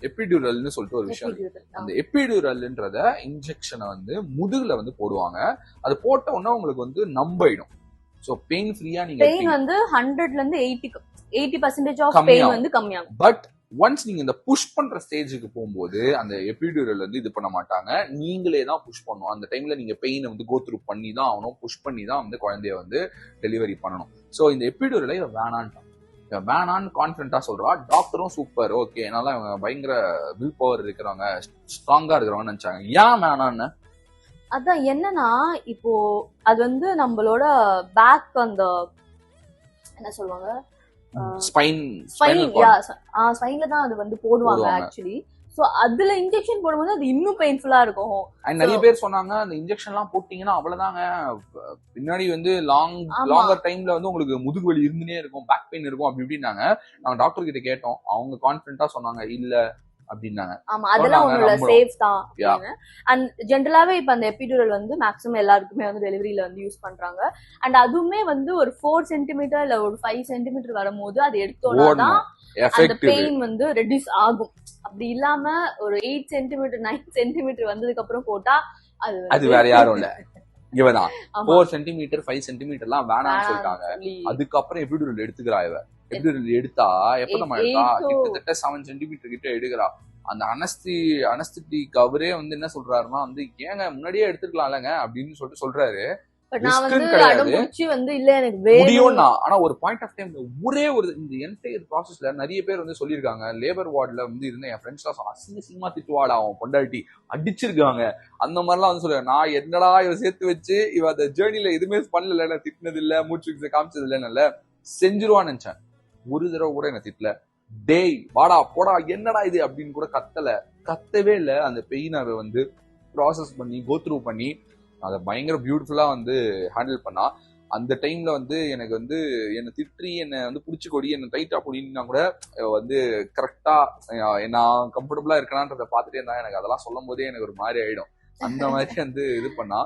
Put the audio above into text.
எபிடியூரல்னு சொல்லிட்டு ஒரு விஷயம் இருக்கு. அந்த எபிடியூரல்ன்றத இன்ஜெக்ஷனை வந்து முதுகுல வந்து போடுவாங்க. அது போட்ட உடனே உங்களுக்கு வந்து நம்பாயிடும். சோ பெயின் ஃப்ரீயா நீங்க பெயின் வந்து 100ல இருந்து 80% ஆஃப் பெயின் வந்து கம்மியாகும். பட் ஒன்ஸ் நீங்க இந்த புஷ் பண்ற ஸ்டேஜுக்கு போகும்போது அந்த எபிடியூரல் வந்து இது பண்ண மாட்டாங்க, நீங்களே தான் புஷ் பண்ணணும். அந்த டைம்ல நீங்க பெயினை வந்து கோ த்ரூ பண்ணி தான் ஆகணும், புஷ் பண்ணி தான் வந்து குழந்தைய வந்து டெலிவரி பண்ணணும். சோ இந்த எபிடியூரலை வேணான்ட்டான், வேணான்னு கான்பிடண்டா சொல்றா. டாக்டரும் சூப்பர், ஓகே, நல்லா பயங்கர வில் பவர் இருக்கிறவங்க, ஸ்ட்ராங்கா இருக்கிறவங்க நினைச்சாங்க. ஏன் வேணான்னு? அதான் என்னன்னா, இப்போ அது வந்து நம்மளோட பேக், அந்த என்ன சொல்லுவாங்க, ஸ்பைன்ல தான் அது வந்து போடுவாங்க ஆக்சுவலி. சோ அதுல இன்ஜெக்ஷன் போடும்போது அது இன்னும் பெயின்ஃபுல்லா இருக்கும். நிறைய பேர் சொன்னாங்க அந்த இன்ஜெக்ஷன் எல்லாம் போட்டீங்கன்னா அவ்வளவுதாங்க, பின்னாடி வந்து லாங்கர் டைம்ல வந்து உங்களுக்கு முதுகு வலி இருந்துனே இருக்கும், பேக் பெயின் இருக்கும் அப்படி இப்படின்னாங்க. நாங்க டாக்டர் கிட்ட கேட்டோம், அவங்க கான்பிடண்டா சொன்னாங்க இல்ல அப்படின்னாங்க. ஆமா, அதெல்லாம் ஒண்ணுல சேஃப் தான். அண்ட் ஜென்ரலாவே இப்ப அந்த எபிடியூரல் வந்து மேக்ஸிமம் எல்லாருக்குமே வந்து டெலிவரியில வந்து யூஸ் பண்றாங்க. அண்ட் அதுவுமே வந்து ஒரு 4 சென்டிமீட்டர் இல்ல ஒரு 5 சென்டிமீட்டர் வரும்போது அது எடுத்தோம்னா தான் அந்த பெயின் வந்து ரெடியூஸ் ஆகும். அப்படி இல்லாம ஒரு 8 சென்டிமீட்டர் 9 சென்டிமீட்டர் வந்ததுக்கு அப்புறம் போட்டா அது வேற யாரும் இல்ல, இவதான் 4 சென்டிமீட்டர் 5 சென்டிமீட்டர் எல்லாம் வேணாம்னு சொல்லிட்டாங்க. அதுக்கப்புறம் எபிடியூரல் எடுத்துக்கிறா. இவ எபிடியூரல் எடுத்தா எப்பதான் எடுத்தா கிட்டத்தட்ட 7 சென்டிமீட்டர் கிட்ட எடுக்கிறா. அந்த அனஸ்தட்டிக் அவரே வந்து என்ன சொல்றாருன்னா வந்து, ஏங்க முன்னாடியே எடுத்துக்கலாம்லங்க அப்படின்னு சொல்லிட்டு சொல்றாரு. ஆனா ஒரு பாயிண்ட் ஆஃப் டைம் ஒரே ஒரு இந்த என்டையர் ப்ராசஸ்ல நிறைய பேர் வந்து சொல்லியிருக்காங்க. லேபர் வார்டுல வந்து இருந்த என் ஃப்ரெண்ட்ஸ் அசிங்கமா திட்டுவாடா அவன் பொண்டாட்டி அடிச்சிருக்காங்க அந்த மாதிரிலாம் வந்து சொல்லுவேன். நான் என்னடா இவ சேர்த்து வச்சு இவ அந்த ஜேர்னில எதுவுமே பண்ணல, நான் திட்டினது இல்ல, மூச்சு காமிச்சது இல்ல, செஞ்சிருவான்னு நினைச்சேன். ஒரு தடவை கூட என்ன திட்டல, டேய் வாடா போடா என்னடா இது அப்படின்னு கூட கத்தவே இல்ல. அந்த பெயினை வந்து ப்ராசஸ் பண்ணி கோ த்ரூ பண்ணி அதை பயங்கர பியூட்டிஃபுல்லா வந்து ஹேண்டில் பண்ணா. அந்த டைம்ல வந்து எனக்கு வந்து என்னை திட்டி என்னை வந்து புடிச்சு கொடி என்ன டைட்டா கொடினா கூட வந்து கரெக்டா நான் கம்ஃபர்டபுளா இருக்கலான்றத பாத்துட்டே இருந்தா எனக்கு அதெல்லாம் சொல்லும் போதே எனக்கு ஒரு மாதிரி ஆயிடும். அந்த மாதிரி வந்து இது பண்ணா.